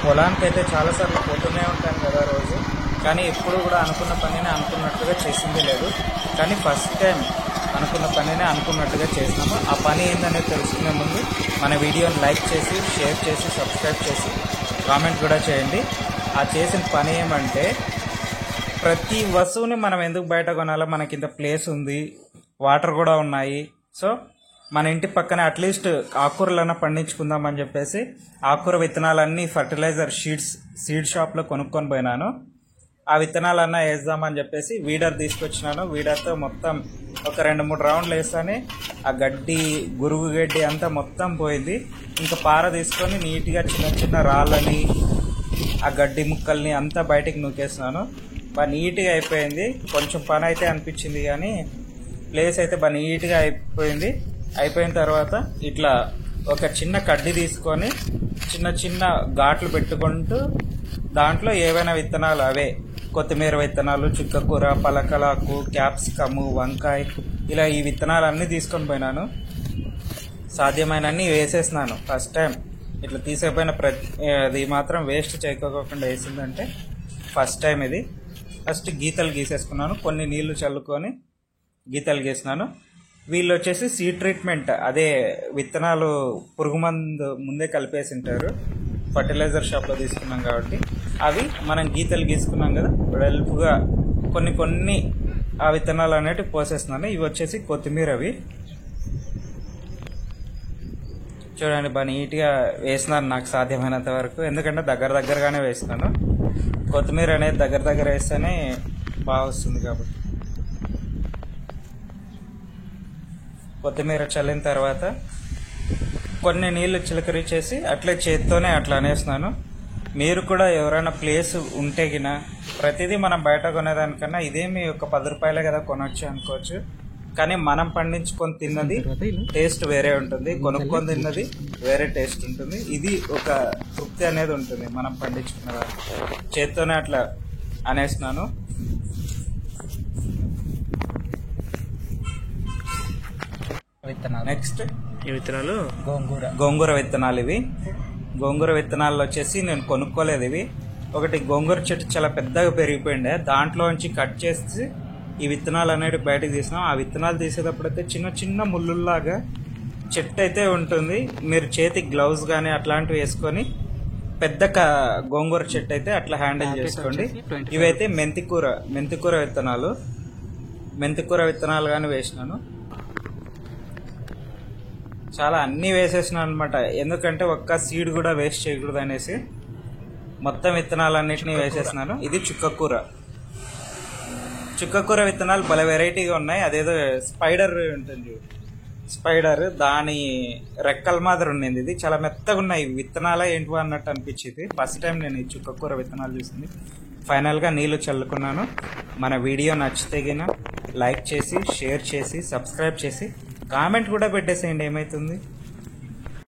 పొలానికి అయితే చాలాసార్లు పోతూనే ఉంటాను కదా రోజు, కానీ ఎప్పుడు కూడా అనుకున్న పనిని అనుకున్నట్టుగా చేసింది లేదు. కానీ ఫస్ట్ టైం అనుకున్న పనిని అనుకున్నట్టుగా చేసినాము. ఆ పని ఏందనేది తెలుసుకునే ముందు మన వీడియోని లైక్ చేసి, షేర్ చేసి, సబ్స్క్రైబ్ చేసి, కామెంట్ కూడా చేయండి. ఆ చేసిన పని ఏమంటే, ప్రతి వస్తువుని మనం ఎందుకు బయట కొనాలో, మనకి ఇంత ప్లేస్ ఉంది, వాటర్ కూడా ఉన్నాయి, సో మన ఇంటి పక్కనే అట్లీస్ట్ ఆకుకూరలన్నా పండించుకుందామని చెప్పేసి ఆకుకూర విత్తనాలన్నీ ఫర్టిలైజర్ సీడ్ షాప్లో కొనుక్కొని పోయినాను. ఆ విత్తనాలన్నా వేద్దామని చెప్పేసి వీడర్ తీసుకొచ్చినాను. వీడర్తో మొత్తం ఒక 2-3 రౌండ్లు వేస్తానే ఆ గడ్డి, గురుగు గడ్డి అంతా మొత్తం పోయింది. ఇంకా పార తీసుకొని నీట్గా చిన్న చిన్న రాళ్ళని, ఆ గడ్డి ముక్కల్ని అంతా బయటికి నూకేస్తున్నాను. బాగా నీట్గా అయిపోయింది. కొంచెం పని అయితే అనిపించింది, కానీ ప్లేస్ అయితే బాగా నీట్గా అయిపోయింది. అయిపోయిన తర్వాత ఇట్లా ఒక చిన్న కడ్డీ తీసుకొని చిన్న చిన్న ఘాట్లు పెట్టుకుంటూ దాంట్లో ఏవైనా విత్తనాలు, అవే కొత్తిమీర విత్తనాలు, చుక్కకూర, పలకలాకు, క్యాప్సికము, వంకాయ, ఇలా ఈ విత్తనాలన్నీ తీసుకొని పోయినాను. సాధ్యమైనన్ని వేసేసినాను. ఫస్ట్ టైం ఇట్లా తీసుకుపోయిన అది మాత్రం వేస్ట్ చేయకోకుండా వేసిందంటే ఫస్ట్ టైం ఇది. ఫస్ట్ గీతలు గీసేసుకున్నాను, కొన్ని నీళ్లు చల్లుకొని గీతలు గీసినాను. వీళ్ళు వచ్చేసి సీడ్ ట్రీట్మెంట్, అదే విత్తనాలు పురుగు మందు ముందే కలిపేసి ఉంటారు, ఫర్టిలైజర్ షాప్లో తీసుకున్నాం కాబట్టి. అవి మనం గీతలు గీసుకున్నాం కదా, వెడల్పుగా కొన్ని ఆ విత్తనాలు అనేవి పోసేస్తున్నాను. ఇవి వచ్చేసి కొత్తిమీర. అవి చూడండి, బాగా నీట్గా వేసినాను నాకు సాధ్యమైనంత వరకు, ఎందుకంటే దగ్గరగానే వేసినాను. కొత్తిమీర అనేది దగ్గర వేస్తేనే బాగా వస్తుంది కాబట్టి. కొత్తిమీర చల్లిన తర్వాత కొన్ని నీళ్లు చిలకరించేసి అట్లే చేత్తోనే అట్లా అనేస్తున్నాను. మీరు కూడా ఎవరైనా ప్లేస్ ఉంటే గిన, ప్రతిదీ మనం బయట కొనేదానికన్నా ఇదేమి ఒక 10 రూపాయలే కదా కొనొచ్చు అనుకోవచ్చు, కానీ మనం పండించుకొని తిన్నది టేస్ట్ వేరే ఉంటుంది, కొనుక్కొని తిన్నది వేరే టేస్ట్ ఉంటుంది. ఇది ఒక తృప్తి అనేది ఉంటుంది మనం పండించుకున్న దానికి. చేత్తోనే అట్లా అనేస్తున్నాను. నెక్స్ట్ ఈ విత్తనాలు గోంగూర విత్తనాలు. ఇవి గోంగూర విత్తనాలు వచ్చేసి నేను కొనుక్కోలేదు. ఇవి ఒకటి గోంగూర చెట్టు చాలా పెద్దగా పెరిగిపోయిండే, దాంట్లోంచి కట్ చేసి ఈ విత్తనాలు అనేవి బయటకు తీసినాం. ఆ విత్తనాలు తీసేటప్పుడైతే చిన్న చిన్న ముళ్ళుల్లాగా చెట్టు అయితే ఉంటుంది. మీరు చేతికి గ్లౌజ్ కానీ అట్లాంటివి వేసుకొని పెద్ద గోంగూర చెట్టు అయితే అట్లా హ్యాండిల్ చేసుకోండి. ఇవైతే మెంతికూర విత్తనాలు కానీ వేసినాను. చాలా అన్నీ వేసేసినాను అనమాట, ఎందుకంటే ఒక్క సీడ్ కూడా వేస్ట్ చేయకూడదు అనేసి మొత్తం విత్తనాలన్నిటినీ వేసేసినాను. ఇది చుక్కకూర విత్తనాలు భలే వెరైటీగా ఉన్నాయి. అదేదో స్పైడర్ ఉంటుంది, దాని రెక్కల మాదిరి ఉన్నది. ఇది చాలా మెత్తగా ఉన్నాయి. విత్తనాలే ఏంటివో అన్నట్టు అనిపించింది ఫస్ట్ టైం నేను ఈ చుక్కకూర విత్తనాలు చూసింది. ఫైనల్గా నీళ్లు చల్లుకున్నాను. మన వీడియో నచ్చితే గిన లైక్ చేసి, షేర్ చేసి, సబ్స్క్రైబ్ చేసి, కామెంట్ కూడా పెట్టేసేయండి, ఏమవుతుంది.